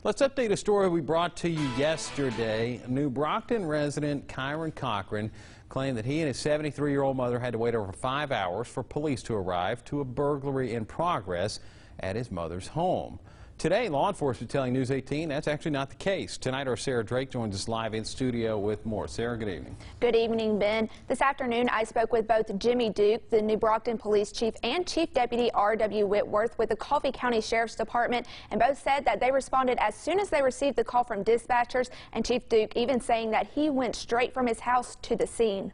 Let's update a story we brought to you yesterday. New Brockton resident Kyron Cochran claimed that he and his 73-year-old mother had to wait over 5 hours for police to arrive to a burglary in progress at his mother's home. Today, law enforcement telling News 18 that's actually not the case. Tonight, our Sarah Drake joins us live in studio with more. Sarah, good evening. Good evening, Ben. This afternoon, I spoke with both Jimmy Duke, the New Brockton Police Chief, and Chief Deputy R.W. Whitworth with the Coffee County Sheriff's Department, and both said that they responded as soon as they received the call from dispatchers, and Chief Duke even saying that he went straight from his house to the scene.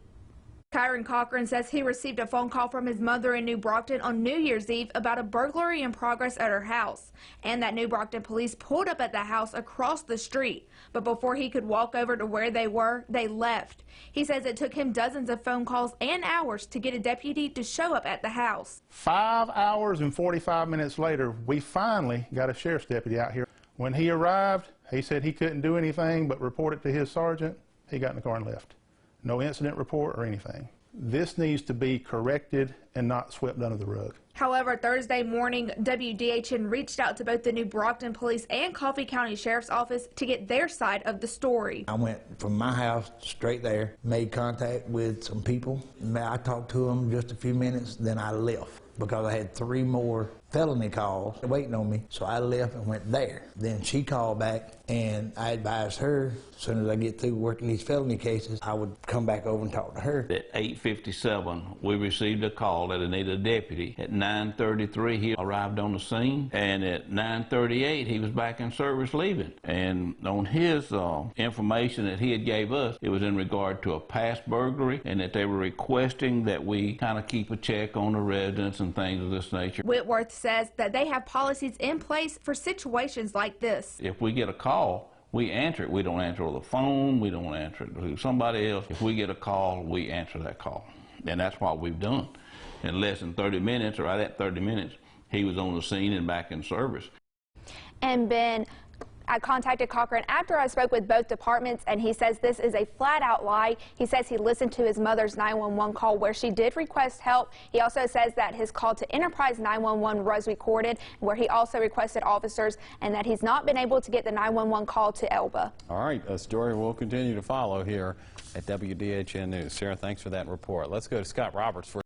Kyron Cochran says he received a phone call from his mother in New Brockton on New Year's Eve about a burglary in progress at her house, and that New Brockton police pulled up at the house across the street. But before he could walk over to where they were, they left. He says it took him dozens of phone calls and hours to get a deputy to show up at the house. 5 hours and 45 minutes later, we finally got a sheriff's deputy out here. When he arrived, he said he couldn't do anything but report it to his sergeant. He got in the car and left. No incident report or anything. This needs to be corrected and not swept under the rug. However, Thursday morning, WDHN reached out to both the New Brockton Police and Coffee County Sheriff's Office to get their side of the story. I went from my house straight there, made contact with some people. I talked to them just a few minutes, then I left because I had 3 more felony calls waiting on me. So I left and went there. Then she called back, and I advised her as soon as I get through working these felony cases, I would come back over and talk to her. At 8:57, we received a call that it needed a deputy. At 9:33, he arrived on the scene, and at 9:38, he was back in service leaving. And on his information that he had gave us, it was in regard to a past burglary, and that they were requesting that we kind of keep a check on the residents and things of this nature. Whitworth says that they have policies in place for situations like this. If we get a call, we answer it. We don't answer the phone. We don't answer it to somebody else. If we get a call, we answer that call. And that's what we've done. In less than 30 minutes, or right at 30 minutes, he was on the scene and back in service. And Ben, I contacted Cochran after I spoke with both departments, and he says this is a flat-out lie. He says he listened to his mother's 911 call where she did request help. He also says that his call to Enterprise 911 was recorded, where he also requested officers, and that he's not been able to get the 911 call to Elba. All right, a story we'll continue to follow here at WDHN News. Sarah, thanks for that report. Let's go to Scott Roberts for